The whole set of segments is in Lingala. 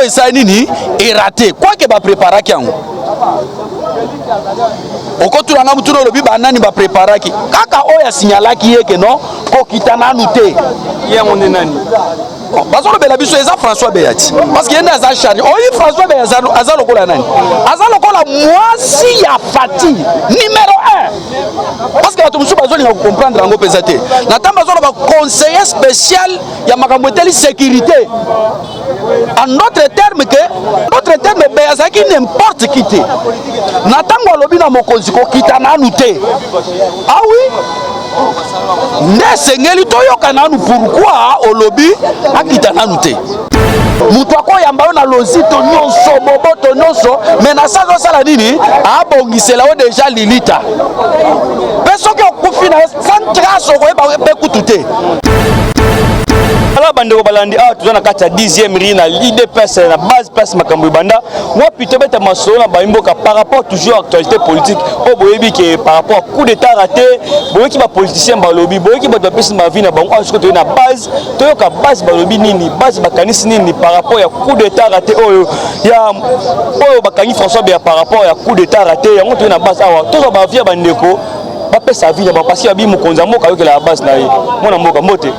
oyo esa nini erate quoi que ba préparaki yango okotulanga mutu no lobi banani ba préparaki kaka oyo asignalaki yeke non kokita nanu te yango nde nani bazo lobela biso eza François Beyati parce que yenda aza chargé oyi François Beyati aza lokola nani aza lokola mwasi ya Fati numéro 1 parce que bato musu bazolinga comprendre yango peza te natan bazo loba conseiller spécial ya makambo eteli sécurité en d'autres termes Beyati azalaki n'importe qui te natango alobi na mokonzi kokita nanu te ah oui nde sengeli toyoka nanu pourquoi olobi akita nanu te mutu akoyamba yo na lozito nyonso boboto nyonso me na sala osala nini abongisela yo deja lilita mpe soki okufi na sans trace okoyeba mpe kutu te ala bandeko balandi awa toza na kati ya 10e ri na l'IDPS na base place makambo ebanda moi plutôt beta masolo na bamboka par rapport toujours à actualité politique o boyebi ke par rapport à coup d'état raté boyeki ba politicien balobi boyeki ba dopesi ma vie na bango asko to na base toyoka base balobi nini base bakanisi nini par rapport à coup d'état raté oyo ya oyo bakani François Beya par rapport à coup d'état raté yango to na base awa tozo ba vie bandeko bape sa vie ba parce que abi mokonza moka yo ke la base na ye mona moka mbote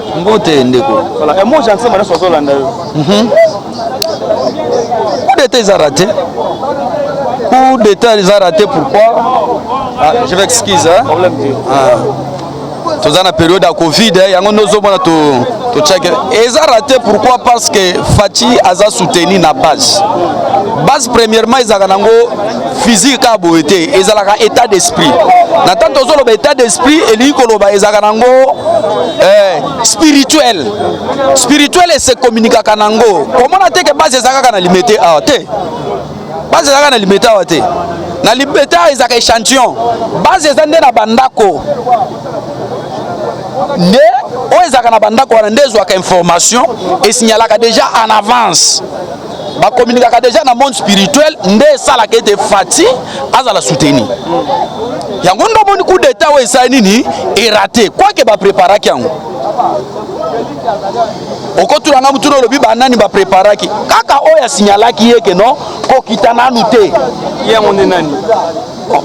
ndeko voilà et moi j'en sais maintenant sur Landa yo coup d'état ils a raté coup d'état ils a raté pourquoi je vais excuser problème toza na période ya Covid yango nozomona to check ils a raté pourquoi parce que Fati aza soutenu na base premièrement ils a nango physique ka boete ezalaka état d'esprit na tant tozoloba état d'esprit eli koloba ezalaka nango spirituel et se communiquer kanango comment na te que base ezalaka na limité a te base ezalaka na limité a te na limité ezalaka échantillon base ezande na bandako nde oyo ezalaka na bandako wana nde ezwaka information esignalaka déjà en avance bakommunikaka déjà na monde spirituel nde esalaka ete Fati azala soutenu yango ndo moni coup d'état oyo esali nini erate quoi que bapréparaki yango okotulanga mutu no lobi banani bapréparaki kaka oyo asignalaki yeke non kokita nanu te yango nde nani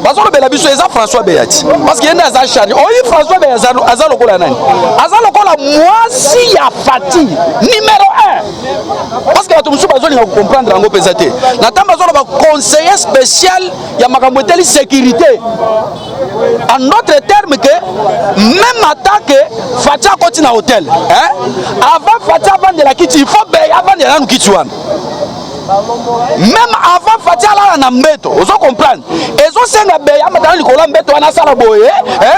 bazo lobela biso eza François Beyati parce que yenda aza chargé oyi François Beyati aza lokola nani aza lokola mwasi ya Fati numéro 1 parce que bato musu bazolinga comprendre yango peza te natan bazo loba conseiller spécial ya makambo eteli sécurité en d'autres termes que même attaque Fati akoti na hôtel avant Fati avandela kiti il faut Beya avandela nanu kiti wana même avant Fati alala na mbeto ozo comprendre ezosenga Beya matala likolo mbeto wana sala boye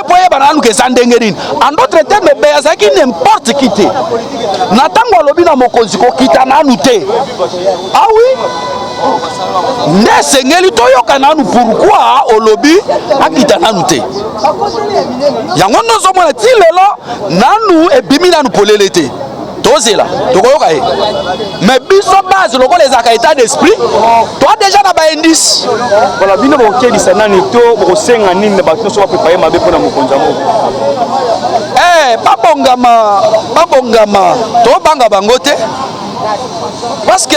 boye bananu ke sandenge nini en d'autres termes Beya azaki n'importe qui te na tango alobi na mokonzi kokita nanu te ah oui nde sengeli toyoka nanu pourquoi olobi akita nanu te yango nozomona ti lelo nanu ebimi nanu polele te tozela tokoyoka ye mais biso base lokola ezalaka état d'esprit toi déjà na baindice voilà bino bokelisa nani to bokosenga nini na bato nyonso baprépare mabe mpona mokonzi yango babongama tobanga bango te parce que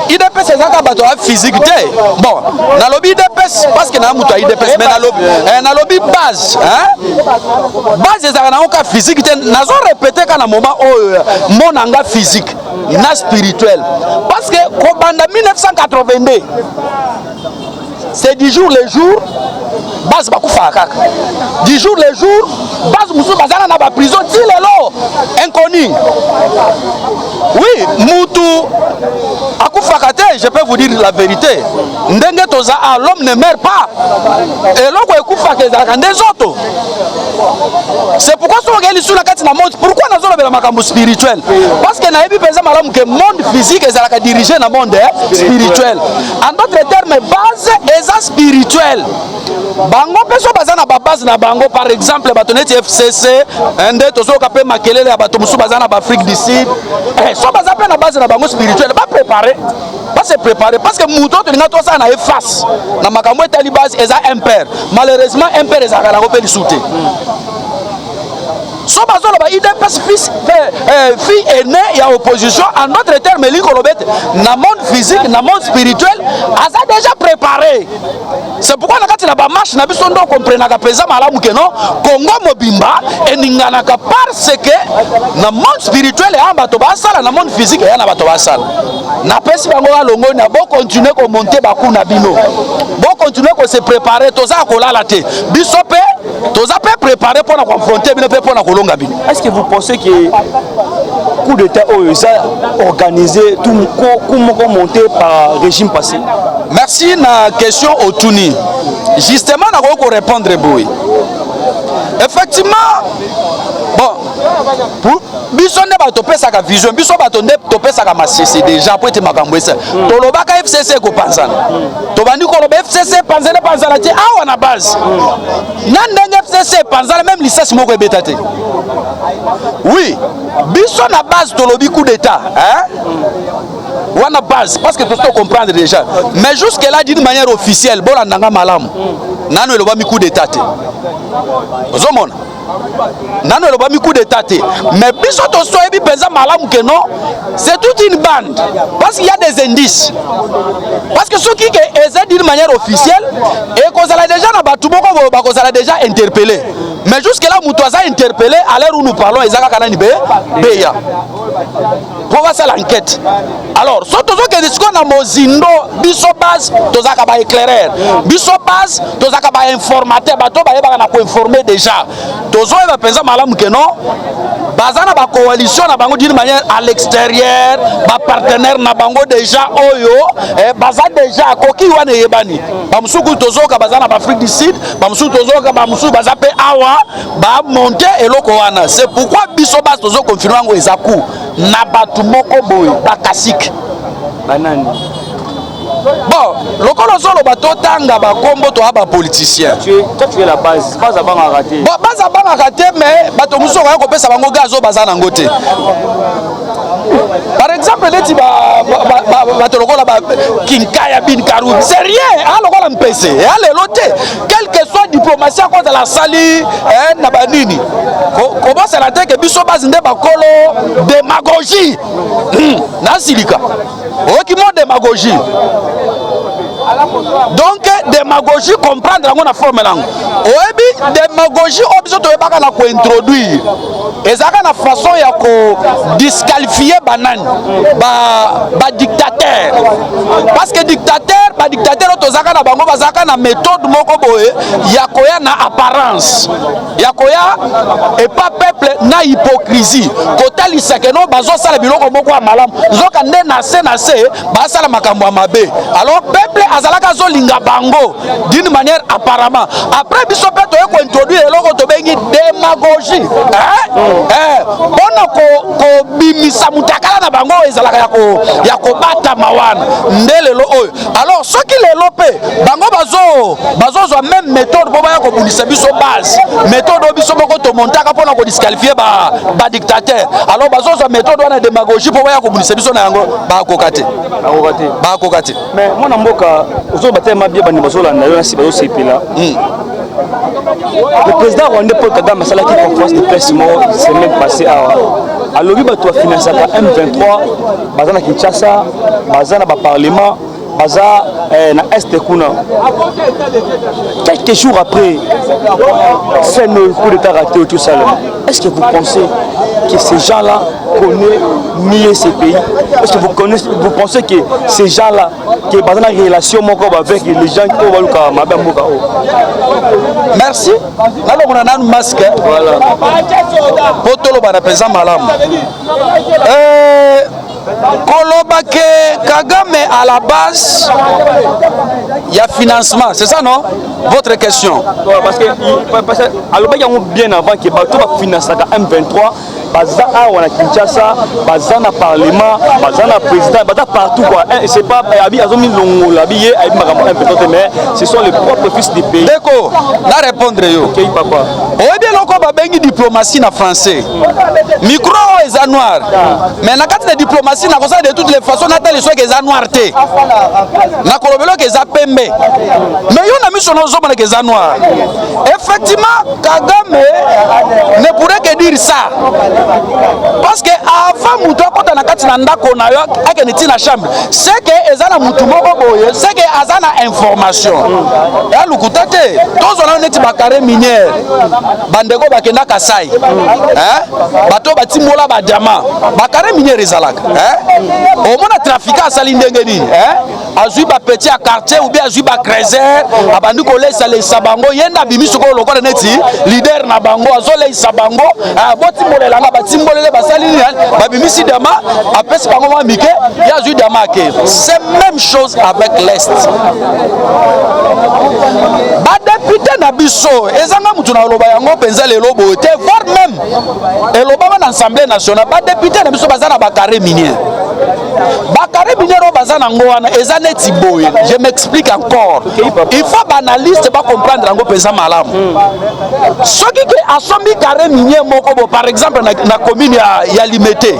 IDPS ezaka bato ya physique te bon nalobi IDPS parce que na mutu ya IDPS mais nalobi base ezaka nango ka physique te nazo répéter ka na moment oyo monanga physique na spirituel parce que kobanda 1982 c'est du jour le jour base bakufaka kaka du jour le jour base musu bazana na ba prison ti lelo inconnu oui mutu akufaka te je peux vous dire la vérité ndenge toza l'homme ne meurt pas et loko ekufaka ezalaka ndezoto c'est pourquoi sokeli sula kati na monde pourquoi nazolobela makambo spirituel parce que nayebi penza malamu ke monde physique ezalaka dirigé na monde spirituel en d'autres termes base eza spirituel bango peso bazana ba base na bango par exemple bato neti FCC nde tozoka pe makelele ya bato musu bazana ba Afrique du Sud so baza pe na base na bango spirituel ba préparer pas se préparer parce que muto to linga to sa na face na makambo etali base eza impère malheureusement impère ezaka na ko pe lisute so azoloba IDPS fille aînée ya opposition en d'autres termes elingi koloba ete na monde physique na monde spirituel aza déjà préparé. C'est pourquoi na kati na bamarche na biso ndo komprenaka mpenza malamu ke no Congo mobimba eninganaka parce que na monde spirituel eya bato basala na monde physique eya na bato basala. Napesi bango balongo na bo continuer ko monter baku na bino, bo continuer ko se préparer toza kolala te biso pe toza pe préparer pour na confronter bino pe pour na kolonga bino. Est-ce que vous pensez que coup d'état organisé tout monté par régime passé? Merci na question Otuni. Justement na ko répondre boy. Effectivement, bon, pour biso nde bato pesaka vision, biso bato nde to pesaka masese déjà pour te makambo esa. To lobaka FCC ko panzana. To bandi ko loba FCC panzana ti awa na base. Nandenge FCC panzana même licence moko ebetate. Oui, biso na base to lobi coup d'état, hein? Wana base parce que tu dois comprendre déjà. Mais jusque là d'une manière officielle, bon nanga malam. Nano eloba mi coup d'état. Ozomona. Nano eloba mi coup d'état. Mais biso to so ebi penza malam que non, c'est toute une bande parce qu'il y a des indices. Parce que ceux qui essaient d'une manière officielle et qu'on a déjà na batu moko qu'on a déjà interpellé. Mais jusque là muto aza interpellé à l'heure où nous parlons ezaka kana ni beya. Pour voir ça l'enquête. Alors, surtout que nous sommes mozindo, biso base, tous akaba éclaireur, biso base, tous akaba informateur, bato ba yeba na ko informer déjà. Tous on va penser malam que non. Bazana ba coalition na bango d'une manière à l'extérieur, ba partenaire na bango déjà oyo, baza déjà koki wana yebani. Ba musuku tozo ka bazana ba Afrique du Sud, ba musuku tozo ka ba musuku baza pe awa, ba monter eloko wana. C'est pourquoi biso base tozo confirmer ngo ezaku na batu moko boy bakasik. Banani. Bon, le colosolo bato tanga ba kombo to aba politicien. Tu es la base à banga raté. Bon, base à banga raté mais bato muso ko pesa bango gazo bazana ngote. Par exemple, les Kinkaya bin Karou, c'est rien. Alors, on MPC, allez l'ôter. Quelle que soit diplomatie à cause de la sali, Nabanini. Comment c'est la tête que Bissot Bazinde Bakolo, démagogie. Nasilika. Qui montre démagogie. Donc, démagogie, comprendre la forme langue. Oebi, démagogie, obligé de introduire. Et ça, la façon de disqualifier banane, ba dictateur. Parce que dictateur, tozaka na bango bazaka na méthode moko boye, yakoya na apparence. Yakoya et pas peuple na hypocrisie. Kota lisake no bazo sala biloko moko ya malamu. Zoka nde na se ba sala makambo ya mabe. Alors peuple azalaka zo linga bango d'une manière apparemment. Après biso pe to ko introduire eloko to bengi démagogie. Bona ko bimisa mutakala na bango ezalaka yako bata mawana ndelelo oyo. Alors ceux qui les lopé bango bazo même méthode pour ba ko bunisa biso base méthode biso moko to montaka pona ko disqualifier ba dictateur. Alors bazo méthode wana démagogie pour ba ko bunisa biso na yango ba kokate mais mona mboka ozo batema bien bani bazo landa yo si bazo sepela. Le président rwandais Paul Kagame a fait une conférence de presse la semaine passée. Alors, il a financé M23, Bazana Kinshasa, Bazana Parlement, Bazana Est Kuna. Quelques jours après, c'est le coup d'état raté tout ça. Est-ce que vous pensez que ces gens-là connaissent mieux ces pays? Est-ce que vous pensez que ces gens-là, qui ont une relation avec les gens qui ont merci. Alors on a un masque. Voilà. Potolo bana pesa malam. Kolobake Kagame à la base, il y a financement, c'est ça non? Votre question? Parce que alors bien avant que Bato va financer M23, baza awa na Kinshasa, baza na parlement, baza na président, baza partout quoi. C'est pas abi azomi longola biye abi makambo important mais ce sont les propres fils du pays. Deko, na répondre yo. OK papa. Oyebi loko ba bengi diplomatie na français. Micro eza noir. Mais na kati de diplomatie na kosa de toutes les façons na tele so que eza noir te. Na kolobelo que eza pembe. Mais yo na miso no zo mona que eza noir. Effectivement, Kagame ne pourrait que dire ça. Parce que avant mutu akota na kati na ndako na yo akene na chambre, c'est que ezana mutu moko boye, c'est que azana information. Ya lukutate, tozo na neti bakare minière. Bandeko bakenda Kasai. Bato batimola ba diamant. Bakare minière ezalaka, omona trafiquant sali ndenge nini, azui ba petit à quartier ou bien azui ba creuser, abandi ko lesa le sabango yenda bimisu ko lokona neti leader na bango azole sabango, botimola langa batimbolele basali babimisi dama apesi bango ma mike ya azui dama ke. C'est même chose avec l'Est. Ba député na biso ezanga mutu na loba yango penza lelo bote voire même eloba na Assemblée nationale ba député na biso bazana ba carré minier. Bakare minero bazana ngoana ezane tiboye. Je m'explique encore. Il faut banaliste ba comprendre ngo penza malamu. Soki ke asombi carré minier moko bo par exemple na commune ya Limete.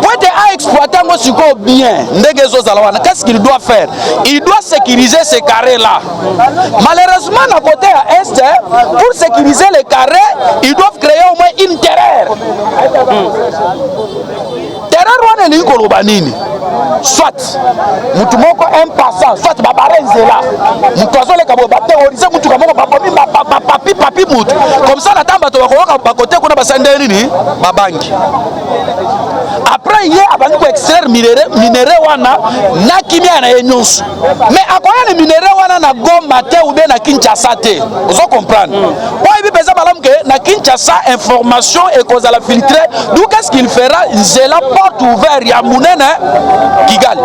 Pote a exploiter ngo siko bien ndenge zo zalawana. Qu'est-ce qu'il doit faire? Il doit sécuriser ces carrés là. Malheureusement à côté à est pour sécuriser les carrés, ils doivent créer au moins une terreur. Terreur wana ni koloba nini? Soit mutu moko un passant, soit babare nzela. Mutu azole kabo ba terroriser mutu kamoko papi mutu. Comme ça la tamba to ba côté kuna basande nini? Babangi. Après hier abandi ko extraire minéraux wana na kimia na enyonso. Mais akoya les minéraux wana na Goma te ou bien na Kinshasa te. Vous comprendre? Pour ibi pesa balam ke na Kinshasa information et cause à la filtrer. D'où qu'est-ce qu'il fera? Nzela porte ouverte ya munene Kigali.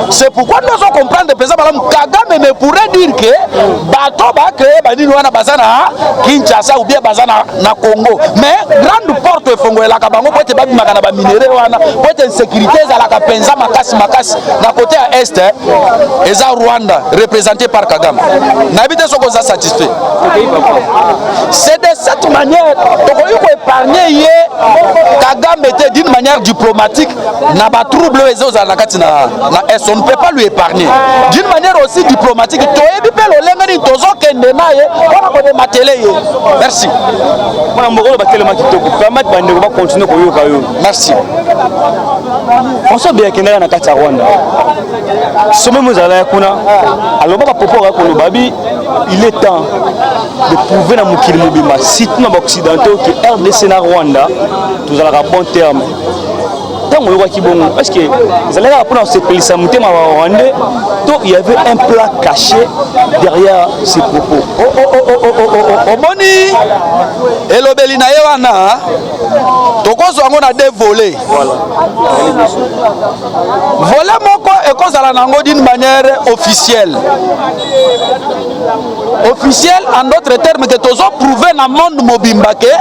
C'est pourquoi nous devons comprendre que Kagame ne pourrait dire que bateau va créer banini wana bazana Kinshasa ou bien bazana na Congo. Mais grande porte efongo la kabango pour te babi makana ba minéraux wana pour te sécurité za la kapenza makasi na côté à est eza Rwanda représenté par Kagame. N'habite soko za satisfait. C'est de cette manière qu'on peut épargner Kagame était d'une manière diplomatique n'a pas trouble les autres à la katina on ne peut pas lui épargner d'une manière aussi diplomatique merci merci François Biakena na kati Rwanda sommet mozala kuna alors ba popo ka kolobabi il est temps de prouver na mukili mobima surtout na occidentaux que RDC na Rwanda tous à la bon terme tant on voit qui bon parce que les allez pour se pelisa mutema rwandais donc il y avait un plat caché derrière ces propos omoni elobeli na yewana tokozo ngo na deux volets volet moko ekozala nango d'une manière officielle en d'autres termes que tozo prouver na monde mobimba ke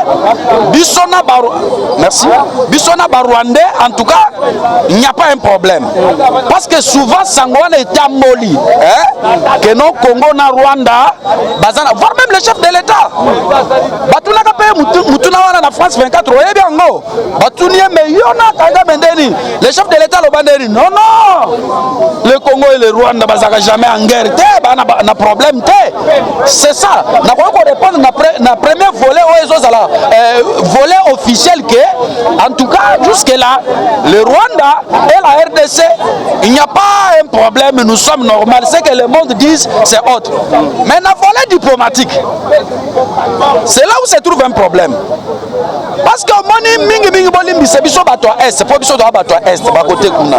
bisona baro merci bisona barwandais en tout cas il n'y a pas un problème parce que souvent sangwana est amoli que non Congo na Rwanda bazana voire même le chef de l'état batuna ka pe mutuna wana na France 24 oyebi ngo batuni mais yona Kagame ndeni le chef de l'état lo banderi non le Congo et le Rwanda bazaka jamais en guerre te bana na problème te c'est ça na ko répondre na premier volet oezozala volet officiel que en tout cas jusque là le Rwanda et la RDC il n'y a pas un problème nous sommes normaux ce que le monde dit c'est autre mais na volet diplomatique c'est là où se trouve un problème parce que moni mingi bolimbi c'est biso bato est pour biso bato est ba côté kuna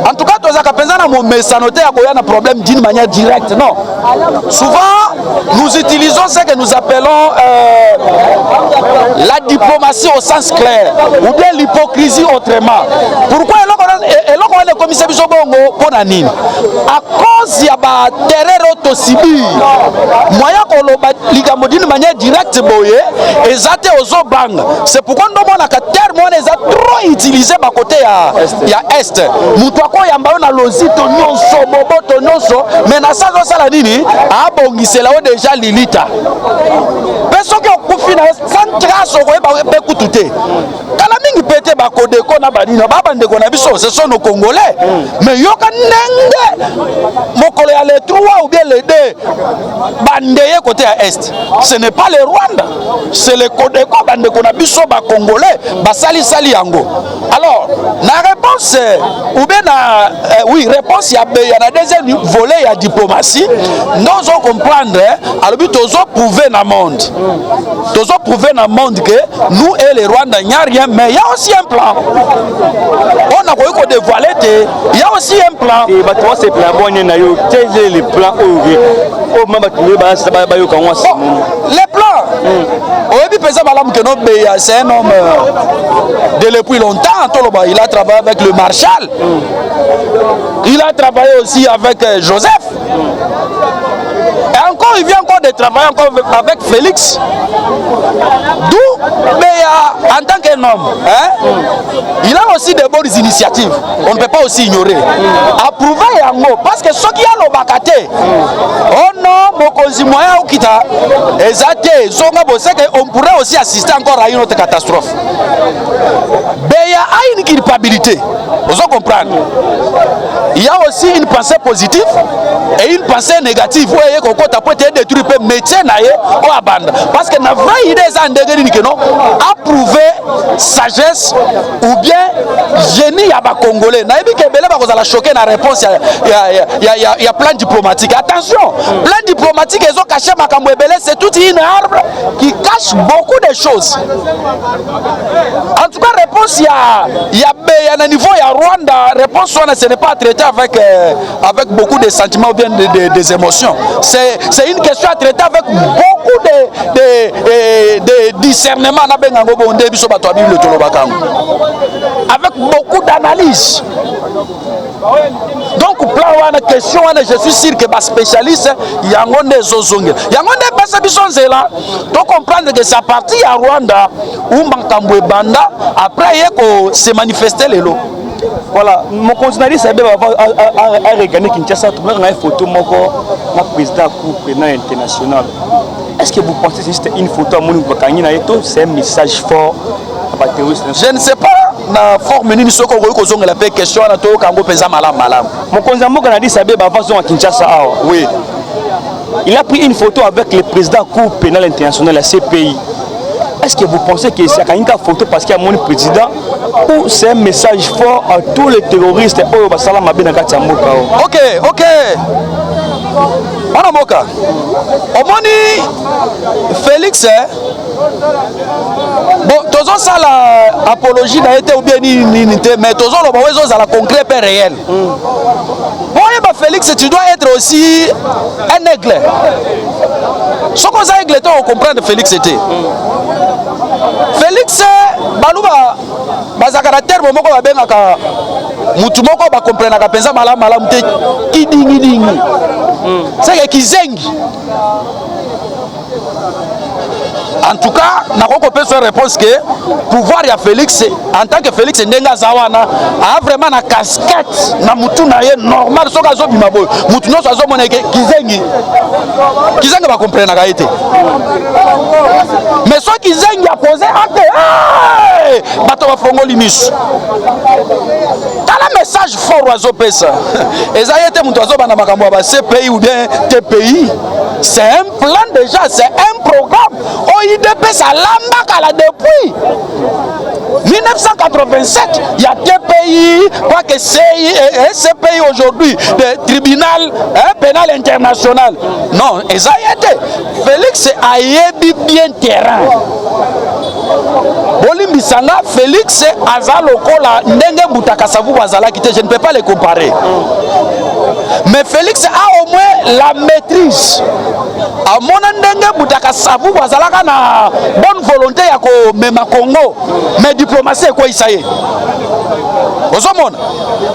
en tout cas tozaka penza na mo mesanote ya koya na problème d'une manière directe non souvent nous utilisons ce que nous appelons la diplomatie au sens clair ou bien l'hypocrisie autrement. Pourquoi le commissaire Bisobongo pour Nanine? À cause il y a des terreurs autosibir. Moyen qu'on l'a d'une manière directe, et zate aux bang. C'est pourquoi nous avons un terme les a trop utilisé à côté il y a Est. Moutouako yamba on a lozito nyonso, boboto nyonso, mais na sa la nini, a bongise là déjà Lilita. Personne qui a confiné sans trace au Bekoutouté. Kalamingi pété bakode kona banina, babande kona biso, ce sont nos Congolais. Mais yoka nenge, mokole à les 3 ou bien les 2, bandeye côté à Est. Ce n'est pas le Rwanda, c'est le Kodeko, bande kona biso ba Congolais, ba sali sali yango. Alors, la réponse, ou bien oui, réponse, il y a deuxième volet, il y a diplomatie. Nous allons comprendre, alors nous allons prouver dans le monde. Nous allons prouver dans le monde que nous et les Rwandais, il n'y a rien, mais il y a aussi un plan. On a voulu dévoiler, il y a aussi un plan. Et c'est les plans. Les plans. C'est un homme de depuis longtemps. Il a travaillé avec le Marshal. Il a travaillé aussi avec Joseph. Et encore, il vient encore de travailler encore avec Félix. D'où, en tant qu'un homme, il a aussi de bonnes initiatives. On ne peut pas aussi ignorer. Approuver Yango. Parce que ceux qui ont le bakate, oh non, Mokozi Moya Okita, on pourrait aussi assister encore à une autre catastrophe. Il y a une culpabilité. Vous comprenez? Il y a aussi une pensée positive et une pensée négative. Vous voyez qu'on peut être détruit le métier ou abandonner. Parce que la vraie idée c'est approuver sagesse ou bien génie à Congolais. Naïbi Kebele va vous choquer la réponse. Il y a plan diplomatique. Attention, plan diplomatique ils ont caché Makambouebele, c'est tout une arbre qui cache beaucoup de choses. En tout cas, réponse il y a un niveau, il y a Rwanda. Réponse ce n'est pas traité avec beaucoup de sentiments ou bien des émotions. C'est une question à traiter avec beaucoup de discernement. Avec beaucoup d'analyse. Donc, plan wana question wana, je suis sûr que les spécialistes il y a des zozonge. Il y a des personnes là. Donc comprendre que c'est parti à Rwanda où Mankambwe Banda après il se manifester les lots. Voilà, mon conseiller c'est à regarder Kinshasa, tout le monde a une photo mon président Cour pénal international. Est-ce que vous pensez que c'était une photo à mon c'est un message fort à la terroriste? Je ne sais pas. Na forme ni soko ko kozonga la pe question na to kango peza malam. Mon conseiller a dit ça va à Kinshasa. Oui. Il a pris une photo avec le président Cour pénal international, la CPI. Est-ce que vous pensez que c'est une photo parce qu'il y a mon président ou c'est un message fort à tous les terroristes? Ok. Manamoka. Omoni Félix bon, tous ça l'apologie n'a été ou bien mais tous ça la concret et réel. Bon, Félix, tu dois être aussi un aigle. Ce qu'on a aigle, on comprend de Félix était. Félix, baluba, bazakara terme moko ba bengaka mutu moko ba comprendre ka penza malamu te kidingi. C'est que kizengi. En tout cas, on peut faire réponse que pouvoir y a Félix en tant que Félix Ndenga Zawana a vraiment une casquette na mutu na ye normal so kazo bimabo mutu no so mona kizengi va comprendre na été. Mais so kizengi a posé acte bato ba fongo limis. Quel message fort oiseau pesa. Ezayete mutu azo bana makambo ba CPI ou bien TPI. C'est un plan déjà, c'est un programme. IDPS à l'ambakala depuis 1987. Il y a TPI, pas que CPI aujourd'hui, le tribunal pénal international. Non, Félix a yébi bien terrain. Bolimbisanga, Félix Azalokola, Ndenge Boutakasavu Wazala, je ne peux pas les comparer. Mais Félix a au moins la maîtrise. À mon endenge boutaka sabu wazalaka na bonne volonté ya ko mema Congo. Mais diplomatie quoi ça y est. Ozomona.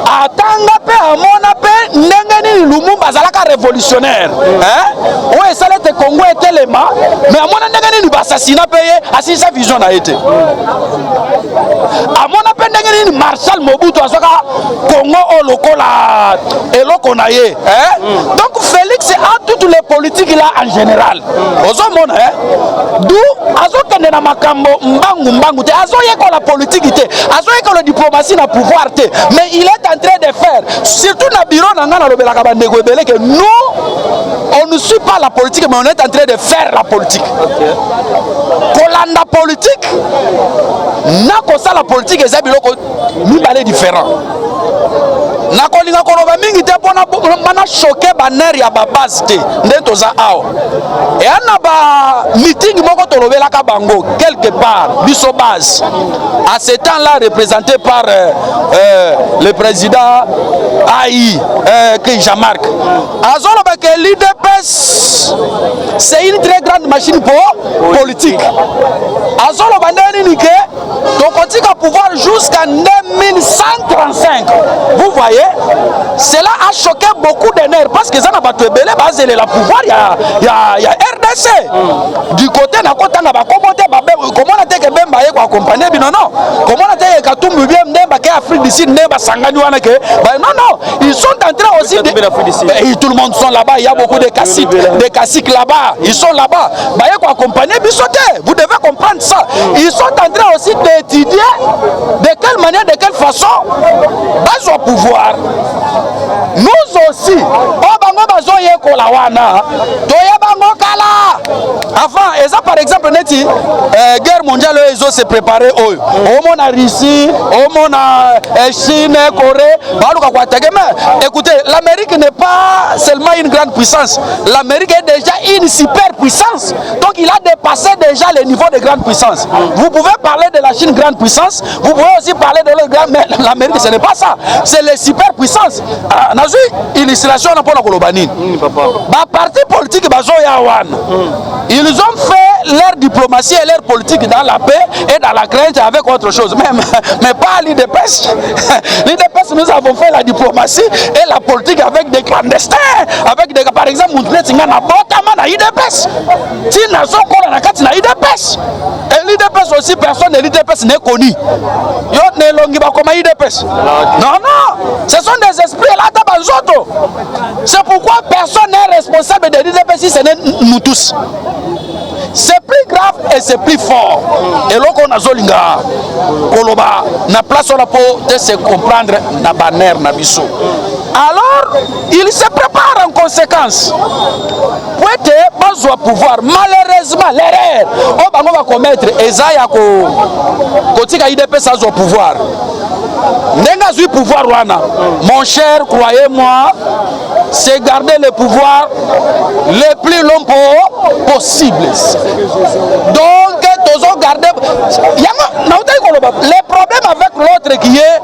Atanga pe amona pe ndenge ni Lumumba zalaka révolutionnaire. Hein? Ouais, ça l'était Congo et tellement mais amona ndenge ni assassinat payé assis sa vision a été. Amona pe ndenge ni Marshal Mobutu asoka Congo au lokola eloko na ye. Hein? Donc Félix a toutes les politiques là en général. Ozomona hein? D'où azokende na makambo mbangu te azoyeko la politique te azoyeko la diplomatie na pouvoir te mais il est en train de faire surtout na bureau na ngana lobelaka bandeko ebele que nous on ne suit pas la politique mais on est en train de faire la politique. Kolanda politique na kosa la politique eza biloko mibale différent. Na kolinga koloba mingi te pona bana choquer baner ya ba base te ndento za awa et ana ba meeting moko tolobelaka bango quelque part biso base à ce temps-là représenté par le président AI que Jean-Marc azoloba que l'IDPS c'est une très grande machine pour politique azoloba nini ke tokotika pouvoir jusqu'en 2135 vous voyez. Cela a choqué beaucoup de nerfs parce que ça n'a pas été belé basé le pouvoir il y a RDC du côté na kotanga ba komote ba comment on a été que bemba ye ko accompagner non comment on a été que Katumbi bien ndemba ke Afrique du Sud ndemba sangani wana ke non ils sont en train aussi et tout le monde sont là-bas il y a beaucoup de caciques là-bas ils sont là-bas ba ye ko accompagner bisoté vous devez comprendre ça ils sont en train aussi d'étudier de quelle manière de quelle façon bas au pouvoir. Nous aussi, Obango bazo yekola wana, toya bango kala. Avant, et ça par exemple, neti guerre mondiale, ils ont se préparé eux. Au monde en Russie, au monde en Chine, Corée, écoutez, l'Amérique n'est pas seulement une grande puissance. L'Amérique est déjà une super puissance. Donc il a dépassé déjà le niveau de grande puissance. Vous pouvez parler de la Chine grande puissance, vous pouvez aussi parler de l'autre grande, mais l'Amérique ce n'est pas ça. C'est les super puissances. Nazu illustration na pona kolobani. Ba parti politique bazo ya wana. Ils ont fait leur diplomatie et leur politique dans la paix et dans la crainte avec autre chose. Mais pas l'IDPS. L'IDPS, nous avons fait la diplomatie et la politique avec des clandestins. Avec des, par exemple, Moutletinga na Botama na IDPS. Tina Zokola na Kati na IDPS. Et l'IDPS aussi, personne de l'IDPS n'est connu. Yo ne longi ba comme IDPS. Non. Ce sont des esprits là dans Banzoto. C'est pourquoi personne n'est responsable de l'IDPS si ce n'est nous tous. C'est plus grave et c'est plus fort. Et là qu'on a zolinga, koloba, na place on a pour de se comprendre na banner na biso. Alors, il se prépare en conséquence. Pour être besoin pouvoir, malheureusement, l'erreur, on va commettre Esaïa Kotika IDPS sans au pouvoir. N'enga zui pouvoir wana. Mon cher, croyez-moi, c'est garder le pouvoir le plus long possible. Donc, tous garder. Les problèmes avec l'autre qui est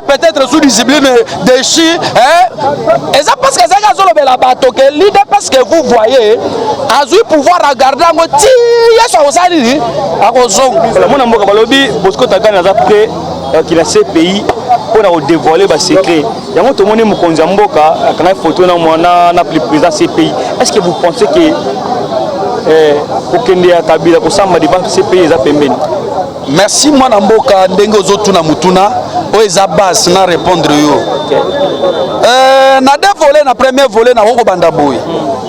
peut-être sous discipline de chi, et ça parce que c'est la bateau que l'idée parce que vous voyez, a eu pouvoir à garder un petit saliri à Kozong. Mon amour, Balobi, Bosco Tagan a après qu'il a ces pays pour dévoiler ses secrets. Il y a tout le monde qui a une photo na plus présent ces pays. Est-ce que vous pensez que pour Kenya Kabila pour Samba ces pays est pembeni? Merci moi Namboka ndengo zotuna mutuna oeza base na répondre yo. Na deux volets na premier volet na hoko bandaboy.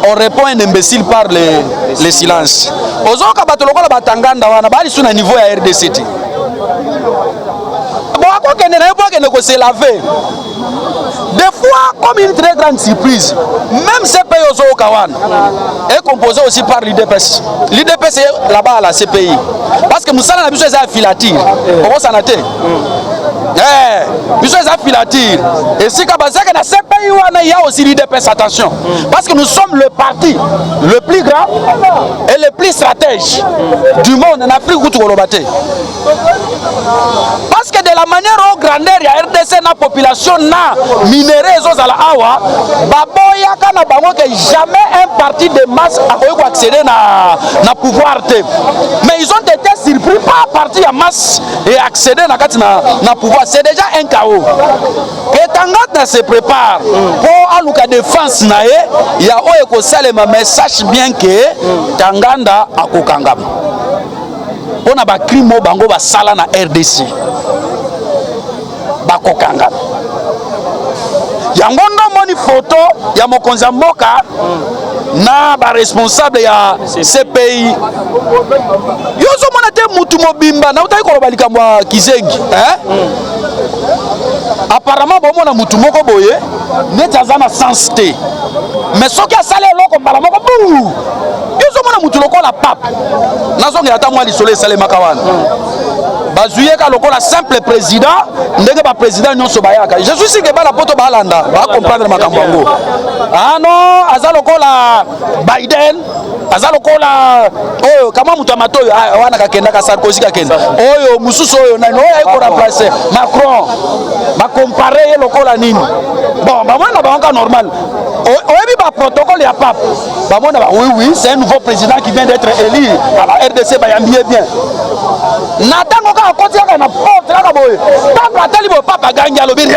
On répond un imbécile par le silence. Ozoka batolokola batanganda wana bali suna niveau ya RDC. Bon ako kende na yobo kende ko se laver. Des fois, comme une très grande surprise, même ces pays au Kawan est composé aussi par l'IDPS. L'IDPS est là-bas à la CPI. Parce que Moussala n'a plus de filature. Comment ça n'a été? biso eza filature esika bazaka na CPI wana ya aussi l'UDPS attention parce que nous sommes le parti le plus grand et le plus stratège du monde en Afrique kutu koloba te parce que de la manière au grandeur ya RDC na population na minéraux ezozala awa baboyaka na bango que jamais un parti de masse akoki accéder na pouvoir te mais ils ont été surpris par parti ya masse et accéder na kati na pouvoir c'est déjà un chaos que Tanganda se prépare pour aluka défense na ye ya oyo kosalema mais sache bien que Tanganda akokangama pona ba crime bango basala na RDC bakokangama yango ndo moni photo ya mokonzi ya mboka na ba responsable ya CPI yozo mona te mutu mobimba na utaki koloba likambo ya Kizengi apparemment bomona mutu moko boye neti aza na sens te mais soki asali eloko mbala moko bu yozo mona mutu lokola pape nazongela ata mwa lisolo esalemaka wana bazuyeka lokola simple président ndenge ba président nyonso bayaka je suis sûr que bala poto balanda ba comprendre makambo yango ah non aza lokola Biden aza lokola oyo kama mutu amatoyo wana kakenda ka Sarkozy kakenda oyo mususu oyo nani oyo ayiko remplacer Macron ba comparer lokola nini bon ba mona ba nka normal oyebi ba protocole ya pape ba mona ba oui c'est un nouveau président qui vient d'être élu par la RDC ba yambie bien natango ka kotiaka na porte la boye papa tali bo papa ganga lobi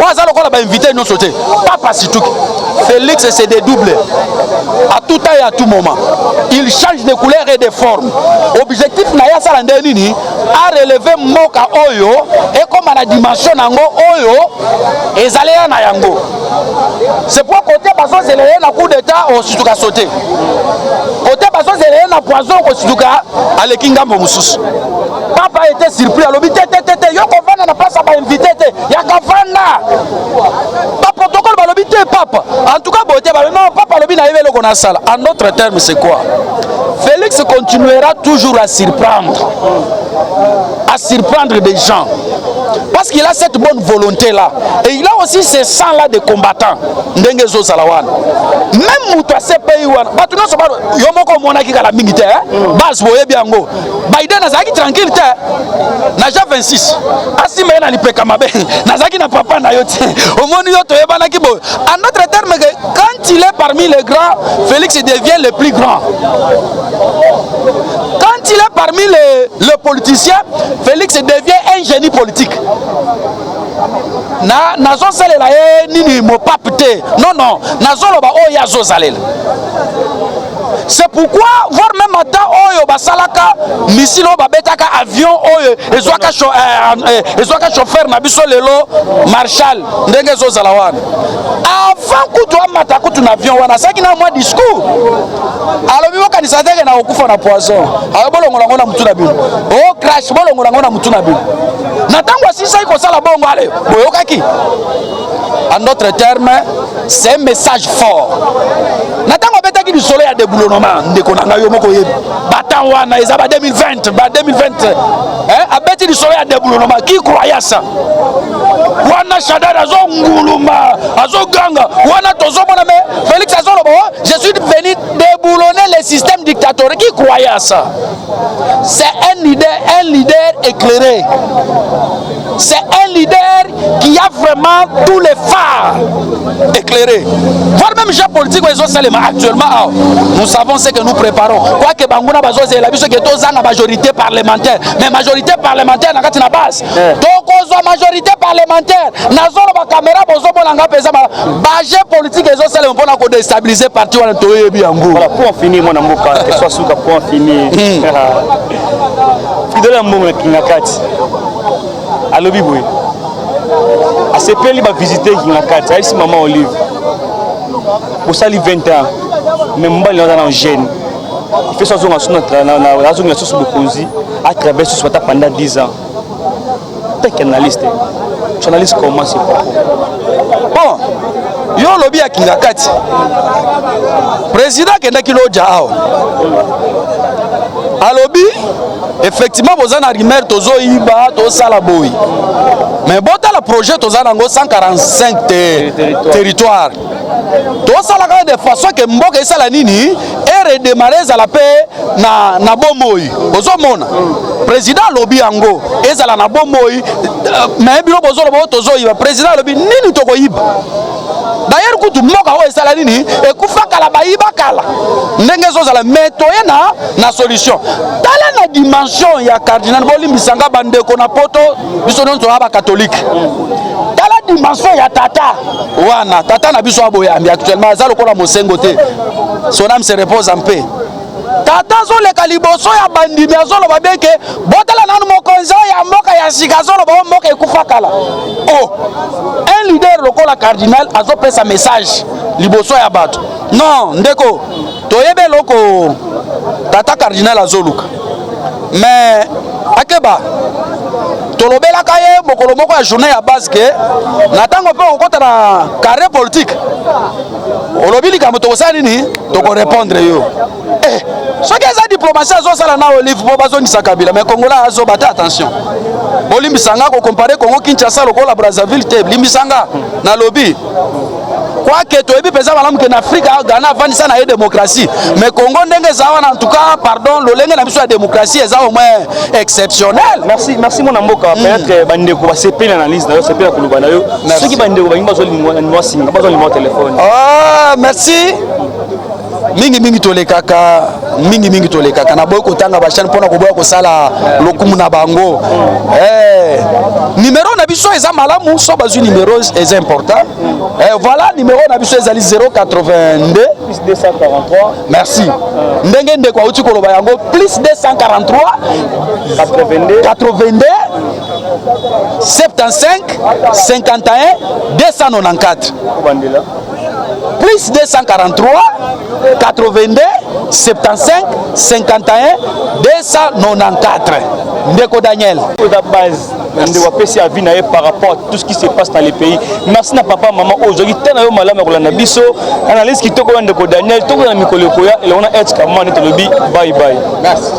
waza lokola ba invité nyonso te papa situki Félix se dédouble à tout temps et à tout moment il change de couleur et de forme objectif na ya sala ndenini a relever moka oyo et comme na dimension nango oyo ezalea na yango c'est pour côté bazo zeleye na coup d'état au situka sauter côté bazo zeleye na poison ko situka aleki ngambo mususu papa était surpris alobi te yoko vana na place ba invité te ya kavanda ba protocole balobi te papa en tout cas boté ba non papa lobi na yebelo kona sala en d'autres termes c'est quoi Félix continuera toujours à surprendre des gens parce qu'il a cette bonne volonté là et il a aussi ce sang là de combattant ndenge zo salawana même muto se pays wana batu no so ba yo moko mona ki kala mingi te base boye biango Biden azaki tranquille te na ja 26 asime na lipeka mabe nazaki na papa na yo te omoni yo to yebana ki bo en notre terme que quand il est parmi les grands Félix devient le plus grand quand il est parmi les politiciens Félix devient un génie politique nazo salela ye nini mo pape te non nazo loba oyo azo salela c'est pourquoi voir même ata oyo basalaka missile oyo babetaka avion oyo ezwaka chauffeur na biso lelo Marshall ndenge ezozala wana avant kutu amata kutu na avion wana asaki na mwa discours alobi bokanisa teke na kokufa na poison ayo bolongola ngo na mutu na bino o crash bolongola ngo na mutu na bino na ntango asisaki kosala bongo ale boyokaki en d'autres termes c'est un message fort na ntango abetaki lisolo ya déboulonement ndeko na ngai yo moko yebi batan wana eza ba 2020 abeti lisolo ya déboulonement qui croyait ça wana Shadar azonguluma azoganga wana tozomona mais Félix azoloba je suis venu déboulonner le système dictatorial qui croyait à ça c'est un leader éclairé c'est un leader qui a vraiment tous les phares éclairés voire même gens politiques actuellement nous savons ce que nous préparons quoique banguna bazoze la biso que tozanga majorité parlementaire mais majorité parlementaire na kati na base tokozwa majorité parlementaire nazolo ba caméra bozomona nga pesa ba jeu politique ezosalema mpona ko déstabiliser parti wana toyebi yango voilà pour en finir mon amoka que soit suka pour en finir fidèle mbongo na kingakati alobi boye asepeli ba visiter kingakati aisi maman Olive pour ça 20 ans mais mbali na jeune il fait ça sur la zone de Bokonzi à travers ce soit pendant 10 ans tant qu'analyste journaliste comment c'est pas bon yo lobby ya kingakati président kenda kiloja ao alobi effectivement boza na rumeur tozo iba to sala boy mais bota la projet toza nango 145 territoire to sala ka de façon que mboka esala nini et redémarrer za la paix na bomoi bozo mona président alobi yango ezala na bomoi mais bilo bozo lo tozo iba président alobi nini toko iba d'ailleurs kutu mboka o esala nini ekufa kala bayiba kala ndenge ezozala mais toye na solution tala na dimension ya cardinal bolimbisanga bandeko na poto biso nyonso ya catholique tala dimension ya tata wana tata na biso aboyambi actuellement aza lokola mosengo te son âme se repose en paix tata azoleka liboso ya bandimi azoloba beke botala nanu mokonzi ya mboka ya sika azoloba mboka ekufa kala un leader lokola cardinal azopesa message liboso ya bato non ndeko toyebe loko tata cardinal azoluka mais akeba tolobelaka ye mokolo moko ya journée ya base ke na ntango mpe okota na carré politique olobi likambo tokosala nini tokorépondre yo soki eza diplomatie azosala na olive mpo bazongisa kabila mais kongola azoba te attention bolimbisanga kokompare kongo kinshasa lokola brazzaville te limbisanga na lobi kwake toyebi mpenza malamu ke na afrika gana avandisa na ye démocratie mais congo ndenge eza wana en tout cas pardon lolenge na biso ya démocratie eza au moins exceptionnel. Merci mon mboka peut-être bandeko basepeli na analyse na yo sepeli kuluba na yo soki bandeko bangi bazolingwa singa bazolingwa téléphone. Merci mingi tolekaka na boy kotanga bashani pona ko boya ko sala lokumu na bango numéro na biso eza malamu so bazui numéro est important voilà numéro na biso ezali 082 plus 243 merci ndenge ndeko auti koloba yango plus 243 82 75 51 294 plus 243 82 75 51 294 Ndeko Daniel. La base de wapesi à vie par rapport à tout ce qui se passe dans les pays. Merci na papa maman aujourd'hui tena yo malama kolanda biso analyse kitoko Ndeko Daniel toko na mikolo koya et on a être comme on est le bye bye. Merci.